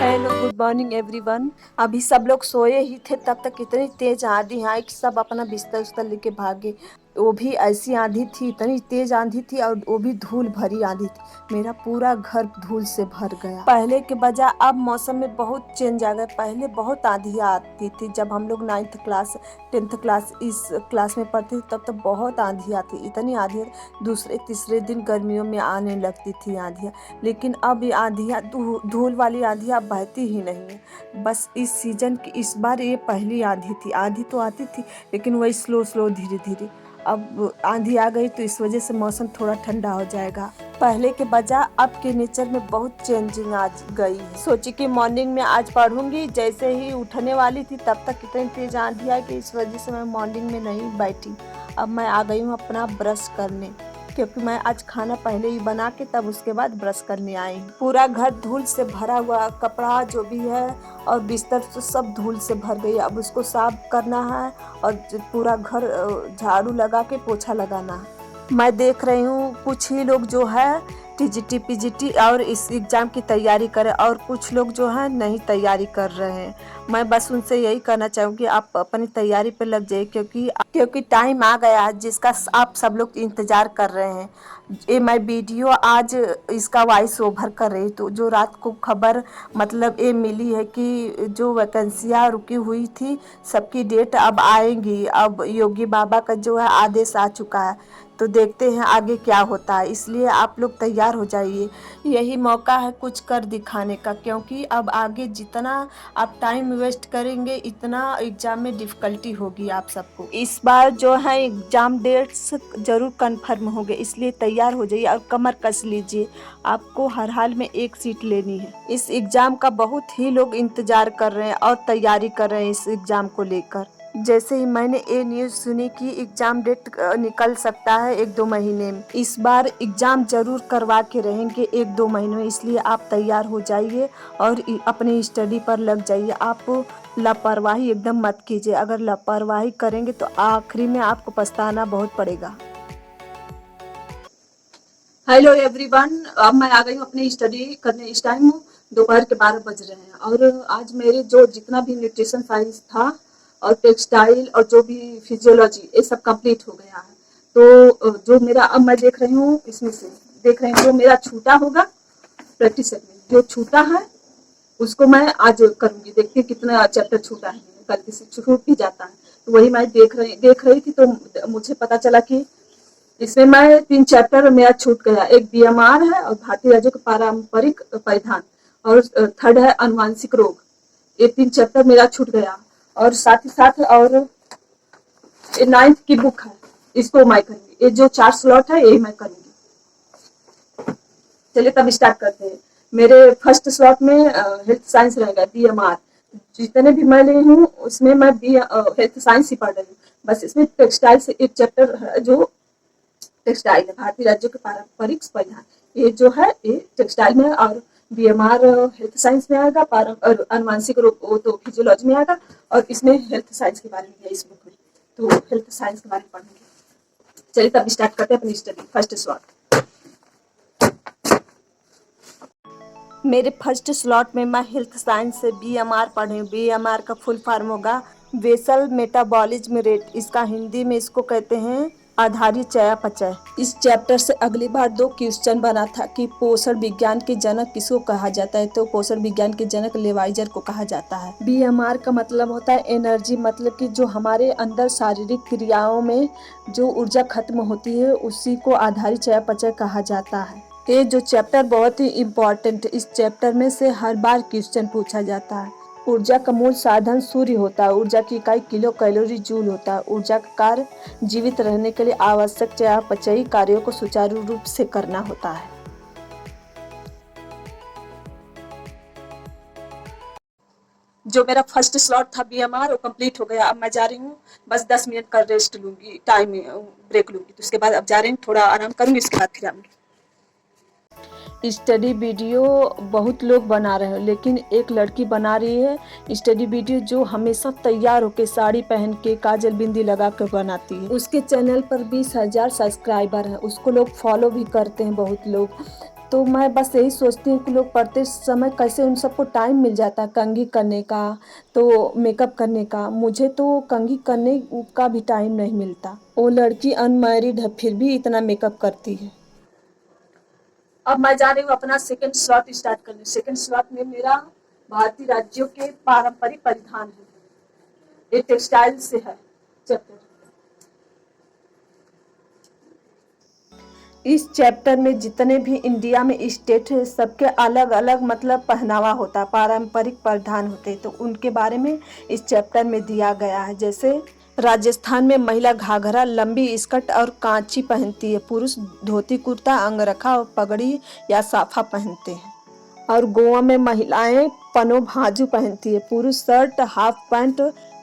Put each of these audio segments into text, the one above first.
Hello good morning everyone. अभी सब लोग सोए ही थे तब तक इतनी तेज आंधी आई कि सब अपना बिस्तर उस्तर लेके भागे। वो भी ऐसी आंधी थी, इतनी तेज आंधी थी और वो भी धूल भरी आंधी थी। मेरा पूरा घर धूल से भर गया। पहले के बजाय अब मौसम में बहुत चेंज आ गया। पहले बहुत आंधी आती थी जब हम लोग 9th क्लास 10th क्लास इस क्लास में पढ़ते थे, तब तो बहुत आंधी आती, इतनी आंधी दूसरे तीसरे दिन गर्मियों में आने लगती थी आंधियाँ। लेकिन अब ये आंधियाँ धूल वाली आंधियाँ बहती ही नहीं है। बस इस सीजन की इस बार ये पहली आंधी थी। आंधी तो आती थी लेकिन वही स्लो धीरे धीरे। अब आंधी आ गई तो इस वजह से मौसम थोड़ा ठंडा हो जाएगा। पहले के बजाय अब के नेचर में बहुत चेंजिंग आ गई है। सोची कि मॉर्निंग में आज पढ़ूंगी, जैसे ही उठने वाली थी तब तक इतनी तेज आंधी आई कि इस वजह से मैं मॉर्निंग में नहीं बैठी। अब मैं आ गई हूँ अपना ब्रश करने, क्योंकि मैं आज खाना पहले ही बना के तब उसके बाद ब्रश करने आई। पूरा घर धूल से भरा हुआ, कपड़ा जो भी है और बिस्तर तो सब धूल से भर गई। अब उसको साफ करना है और पूरा घर झाड़ू लगा के पोछा लगाना है। मैं देख रही हूँ कुछ ही लोग जो है टीजीटी पीजीटी और इस एग्ज़ाम की तैयारी करें और कुछ लोग जो है नहीं तैयारी कर रहे हैं। मैं बस उनसे यही कहना चाहूँगी आप अपनी तैयारी पर लग जाइए, क्योंकि टाइम आ गया है जिसका आप सब लोग इंतज़ार कर रहे हैं। ये मैं वीडियो आज इसका वॉइस ओवर कर रही, तो जो रात को खबर मतलब ये मिली है कि जो वैकेंसियाँ रुकी हुई थी सबकी डेट अब आएंगी। अब योगी बाबा का जो है आदेश आ चुका है, तो देखते हैं आगे क्या होता है। इसलिए आप लोग तैयार हो जाइए, यही मौका है कुछ कर दिखाने का, क्योंकि अब आगे जितना आप टाइम वेस्ट करेंगे इतना एग्ज़ाम में डिफ़िकल्टी होगी आप सबको। इस बार जो है एग्ज़ाम डेट्स ज़रूर कंफर्म हो गए, इसलिए तैयार हो जाइए और कमर कस लीजिए। आपको हर हाल में एक सीट लेनी है। इस एग्ज़ाम का बहुत ही लोग इंतज़ार कर रहे हैं और तैयारी कर रहे हैं इस एग्ज़ाम को लेकर। जैसे ही मैंने ये न्यूज़ सुनी कि एग्ज़ाम डेट निकल सकता है 1-2 महीने में, इस बार एग्ज़ाम ज़रूर करवा के रहेंगे 1-2 महीने में। इसलिए आप तैयार हो जाइए और अपनी स्टडी पर लग जाइए। आप लापरवाही एकदम मत कीजिए। अगर लापरवाही करेंगे तो आखिरी में आपको पछताना बहुत पड़ेगा। हेलो एवरीवन, अब मैं आ गई हूँ अपनी स्टडी करने। इस टाइम दोपहर के 12 बज रहे हैं और आज मेरे जो जितना भी न्यूट्रिशन साइंस था और टेक्सटाइल और जो भी फिजियोलॉजी ये सब कंप्लीट हो गया है। तो जो मेरा अब मैं देख रही हूँ इसमें से देख रही हूँ जो मेरा छूटा होगा प्रैक्टिस सेट में जो छूटा है उसको मैं आज करूँगी। देखती हूँ कितना चैप्टर छूटा है, गलती से छूट भी जाता है तो वही मैं देख रही थी तो मुझे पता चला कि इसमें मैं 3 चैप्टर मेरा छूट गया। एक बीएमआर है और भारतीय राज्यों के पारंपरिक परिधान और थर्ड है अनुवांशिक रोग। ये 3 चैप्टर मेरा छूट गया और साथ ही साथ और 9th की बुक है, इसको मैं करूंगी। ये जो 4 स्लॉट है यही मैं करूंगी। चलिए तब स्टार्ट करते हैं। मेरे फर्स्ट स्लॉट में हेल्थ साइंस रहेगा बीएमआर। जितने भी मैं ली हूँ उसमें मैं हेल्थ साइंस ही पढ़ रही हूँ। बस इसमें टेक्सटाइल से एक चैप्टर है जो टेक्सटाइल है, भारतीय राज्यों के पारंपरिक परिधान। ये जो है ये टेक्सटाइल में और बीएमआर हेल्थ साइंस में आएगा, और अनुवांशिक रोग वो तो फिजियोलॉजी में आएगा और इसमें हेल्थ साइंस के बारे में है इस बुक में, तो हेल्थ साइंस के बारे में पढ़ेंगे। चलिए तब स्टार्ट करते हैं अपनी स्टडी। फर्स्ट स्लॉट मेरे फर्स्ट स्लॉट में मैं हेल्थ साइंस से बीएमआर पढ़ी। बीएमआर का फुल फॉर्म होगा बेसल मेटाबॉलिज्म रेट। इसका हिंदी में इसको कहते हैं आधारित चयापचय। इस चैप्टर से अगली बार 2 क्वेश्चन बना था कि पोषण विज्ञान के जनक किसको कहा जाता है, तो पोषण विज्ञान के जनक लेवाइजर को कहा जाता है। बीएमआर का मतलब होता है एनर्जी, मतलब कि जो हमारे अंदर शारीरिक क्रियाओं में जो ऊर्जा खत्म होती है उसी को आधारित चयापचय कहा जाता है। ये जो चैप्टर बहुत ही इम्पोर्टेंट है। इस चैप्टर में से हर बार क्वेश्चन पूछा जाता है। ऊर्जा का मूल साधन सूर्य होता है। ऊर्जा की इकाई किलो कैलोरी जूल होता है। ऊर्जा का कार्य जीवित रहने के लिए आवश्यक चयापचयी कार्यों को सुचारू रूप से करना होता है। जो मेरा फर्स्ट स्लॉट था बीएमआर वो कंप्लीट हो गया। अब मैं जा रही हूँ, बस 10 मिनट का रेस्ट लूंगी, टाइम ब्रेक लूंगी, तो उसके बाद अब जा रही हूँ, थोड़ा आराम करूंगी, इसके बाद फिर आऊंगी। स्टडी वीडियो बहुत लोग बना रहे हैं, लेकिन एक लड़की बना रही है स्टडी वीडियो जो हमेशा तैयार होकर साड़ी पहन के काजल बिंदी लगा कर बनाती है। उसके चैनल पर 20,000 सब्सक्राइबर हैं, उसको लोग फॉलो भी करते हैं बहुत लोग। तो मैं बस यही सोचती हूँ कि लोग पढ़ते समय कैसे उन सबको टाइम मिल जाता है कंघी करने का, तो मेकअप करने का। मुझे तो कंघी करने का भी टाइम नहीं मिलता। वो लड़की अनमैरिड है फिर भी इतना मेकअप करती है। अब मैं जा रही हूँ अपना सेकंड स्लॉट स्टार्ट करने। सेकंड स्लॉट में मेरा भारतीय राज्यों के पारंपरिक परिधान है, ये टेक्सटाइल से है चैप्टर। इस चैप्टर में जितने भी इंडिया में स्टेट है सबके अलग अलग मतलब पहनावा होता है, पारंपरिक परिधान होते हैं, तो उनके बारे में इस चैप्टर में दिया गया है। जैसे राजस्थान में महिला घाघरा, लंबी स्कर्ट और कांची पहनती है। पुरुष धोती कुर्ता, अंगरखा और पगड़ी या साफा पहनते हैं। और गोवा में महिलाएं पनो भाजू पहनती है। पुरुष शर्ट, हाफ पैंट,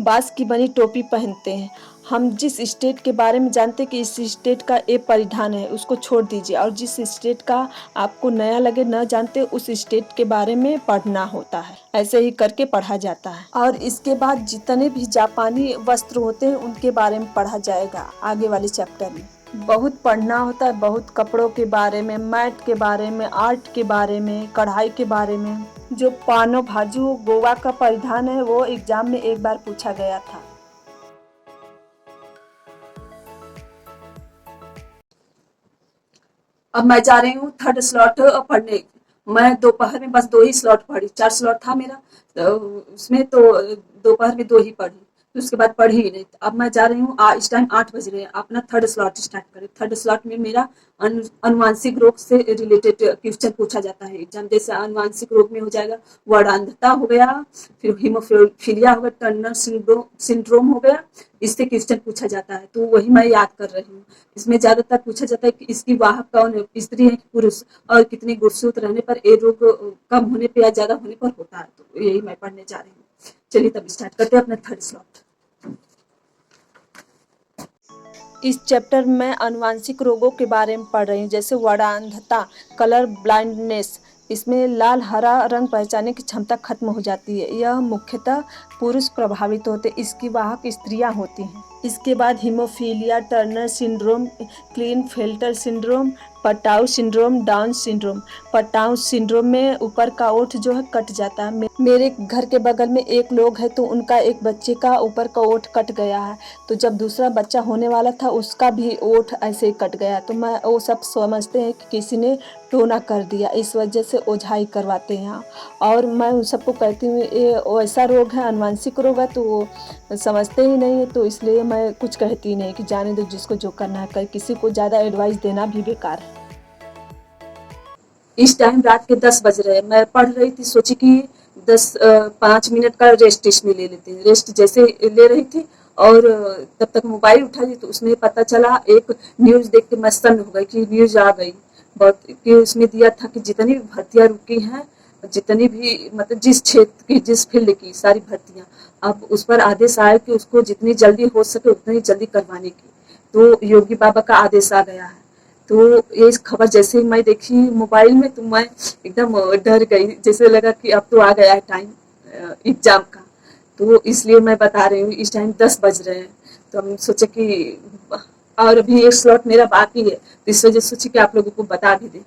बांस की बनी टोपी पहनते हैं। हम जिस स्टेट के बारे में जानते हैं कि इस स्टेट का ये परिधान है उसको छोड़ दीजिए, और जिस स्टेट का आपको नया लगे न जानते उस स्टेट के बारे में पढ़ना होता है। ऐसे ही करके पढ़ा जाता है। और इसके बाद जितने भी जापानी वस्त्र होते हैं उनके बारे में पढ़ा जाएगा आगे वाले चैप्टर में। बहुत पढ़ना होता है, बहुत कपड़ों के बारे में, मैट के बारे में, आर्ट के बारे में, कढ़ाई के बारे में। जो पानो भाजू गोवा का परिधान है वो एग्जाम में एक बार पूछा गया था। अब मैं जा रही हूँ थर्ड स्लॉट पढ़ने। मैं दोपहर में बस 2 ही स्लॉट पढ़ी, 4 स्लॉट था मेरा, तो उसमें तो दोपहर में 2 ही पढ़ी, तो उसके बाद पढ़ी ही नहीं। अब मैं जा रही हूँ, इस टाइम 8 बज रहे हैं, अपना थर्ड स्लॉट स्टार्ट करें। थर्ड स्लॉट में मेरा अनुवांशिक रोग से रिलेटेड क्वेश्चन पूछा जाता है एग्जाम। जैसे अनुवांशिक रोग में हो जाएगा वर्णांधता हो गया, फिर हीमोफिलिया हो गया, टर्नर सिंड्रोम हो गया, इससे क्वेश्चन पूछा जाता है, तो वही मैं याद कर रही हूँ। इसमें ज्यादातर पूछा जाता है कि इसकी वाहक कौन है, स्त्री है कि पुरुष, और कितने गुणसूत्र रहने पर ये रोग कम होने पर या ज्यादा होने पर होता है, तो यही मैं पढ़ने जा रही हूँ। चलिए तब स्टार्ट करते हैं अपना थर्ड स्लॉट। इस चैप्टर में अनुवांशिक रोगों के बारे में पढ़ रही हूँ। जैसे वर्णांधता, कलर ब्लाइंडनेस, इसमें लाल हरा रंग पहचानने की क्षमता खत्म हो जाती है। यह मुख्यतः पुरुष प्रभावित होते, इसकी वाहक स्त्रियां होती हैं। इसके बाद haemophilia, Turner syndrome, Klinefelter syndrome, Patau syndrome, Down syndrome. Patau syndrome में ऊपर का ओठ जो है कट जाता है। मेरे घर के बगल में एक लोग है तो उनका एक बच्चे का ऊपर का ओठ कट गया है, तो जब दूसरा बच्चा होने वाला था उसका भी ओठ ऐसे ही कट गया। तो मैं वो सब समझते हैं कि किसी ने टोना कर दिया, इस वजह से ओझाई करवाते हैं। और मैं उन सबको कहती हूँ ये ऐसा रोग है, अनुवांशिक रोग है, तो वो समझते ही नहीं है, तो इसलिए मैं कुछ कहती ही नहीं कि जाने दो, जिसको जो करना है कर। किसी को ज़्यादा एडवाइस देना भी बेकार है। इस टाइम रात के 10 बज रहे हैं, मैं पढ़ रही थी, सोची कि 5 मिनट का रेस्ट इसमें ले लेते हैं। रेस्ट जैसे ले रही थी और तब तक मोबाइल उठा ली, तो उसमें पता चला, एक न्यूज़ देख के मैं सन्न हो गई कि न्यूज़ आ गई बहुत, कि उसमें दिया था कि जितनी भी भर्तियाँ रुकी हैं, जितनी भी मतलब जिस क्षेत्र की, जिस फील्ड की सारी भर्तियाँ, अब उस पर आदेश आया कि उसको जितनी जल्दी हो सके उतनी जल्दी करवाने की। तो योगी बाबा का आदेश आ गया है। तो ये खबर जैसे ही मैं देखी मोबाइल में, तो मैं एकदम डर गई, जैसे लगा कि अब तो आ गया है टाइम एग्जाम का। तो इसलिए मैं बता रही हूँ, इस टाइम 10 बज रहे हैं, तो हम सोचे कि और अभी एक स्लॉट मेरा बाकी है, तो इस वजह से सोचे कि आप लोगों को बता भी दें।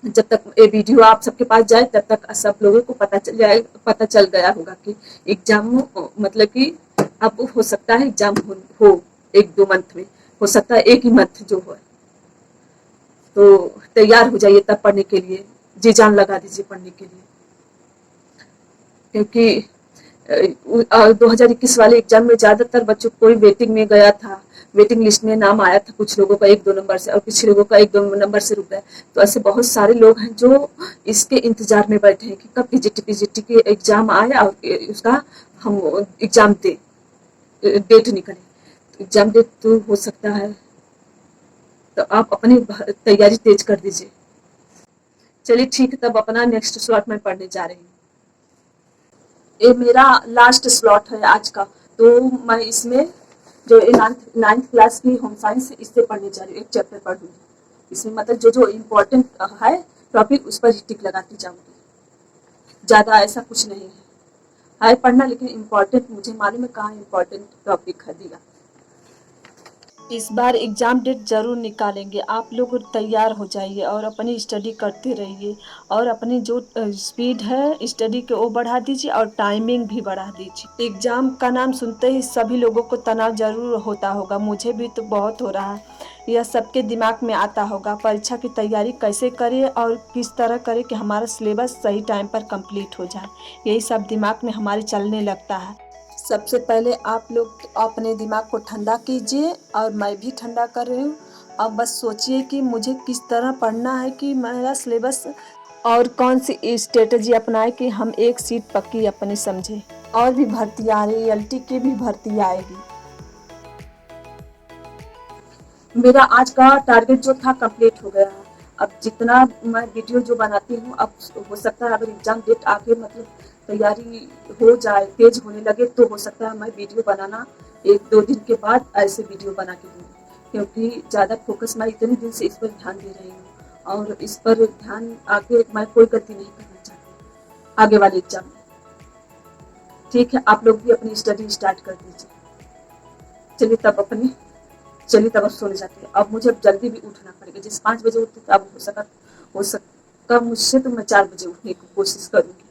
जब तक ये वीडियो आप सबके पास जाए तब तक सब लोगों को पता चल गया होगा कि एग्जाम मतलब कि अब हो सकता है एग्जाम हो 1-2 मंथ में, हो सकता है एक ही मंथ जो हो, तो तैयार हो जाइए तब पढ़ने के लिए, जी जान लगा दीजिए पढ़ने के लिए। क्योंकि 2021 वाले एग्जाम में ज्यादातर बच्चों कोई वेटिंग में गया था, वेटिंग लिस्ट में नाम आया था, कुछ लोगों का 1-2 नंबर से और कुछ लोगों का 1-2 नंबर से रुक गया। तो ऐसे बहुत सारे लोग हैं जो इसके इंतजार में बैठे हैं कि कब पीजीटी के एग्जाम आए और उसका हम एग्जाम दे, डेट निकले। तो एग्जाम डेट तो हो सकता है, तो आप अपनी तैयारी तेज कर दीजिए। चलिए ठीक है, तब अपना नेक्स्ट स्लॉट में पढ़ने जा रही हूँ। ये मेरा लास्ट स्लॉट है आज का, तो मैं इसमें जो नाइन्थ क्लास की होम साइंस इससे पढ़ने जा रही हूँ, एक चैप्टर पढ़ूंगी। इसमें मतलब जो जो इम्पोर्टेंट है टॉपिक उस पर ही टिक लगाती जाऊंगी, ज्यादा ऐसा कुछ नहीं है पढ़ना, लेकिन इम्पोर्टेंट मुझे मालूम है कहाँ इम्पोर्टेंट टॉपिक है दिया। इस बार एग्ज़ाम डेट ज़रूर निकालेंगे। आप लोग तैयार हो जाइए और अपनी स्टडी करते रहिए और अपनी जो स्पीड है स्टडी की वो बढ़ा दीजिए और टाइमिंग भी बढ़ा दीजिए। एग्ज़ाम का नाम सुनते ही सभी लोगों को तनाव ज़रूर होता होगा, मुझे भी तो बहुत हो रहा है। यह सबके दिमाग में आता होगा परीक्षा की तैयारी कैसे करें और किस तरह करें कि हमारा सिलेबस सही टाइम पर कंप्लीट हो जाए। यही सब दिमाग में हमारे चलने लगता है। सबसे पहले आप लोग अपने दिमाग को ठंडा कीजिए और मैं भी ठंडा कर रही हूँ। अब बस सोचिए कि मुझे किस तरह पढ़ना है कि मेरा सिलेबस और कौन सी स्ट्रेटजी अपनाए कि हम एक सीट पक्की अपनी समझे। और भी भर्ती आ रही है, एलटी की भी भर्ती आएगी। मेरा आज का टारगेट जो था कंप्लीट हो गया है। अब जितना मैं वीडियो जो बनाती हूँ, अब हो सकता है अगर एग्जाम डेट आके मतलब तैयारी हो जाए, तेज होने लगे, तो हो सकता है मैं वीडियो बनाना 1-2 दिन के बाद ऐसे वीडियो बना के दूँ, क्योंकि ज़्यादा फोकस मैं इतने दिन से इस पर ध्यान दे रही हूँ और इस पर ध्यान आके मैं कोई गलती नहीं करना चाहती आगे वाले एग्जाम में। ठीक है, आप लोग भी अपनी स्टडी स्टार्ट कर दीजिए। चलिए तब अपनी चलिए तब अब सोने जाते हैं। अब मुझे अब जल्दी भी उठना पड़ेगा। जैसे 5 बजे उठती थी, अब हो सका मुझसे तो मैं 4 बजे उठने की कोशिश करूँगी।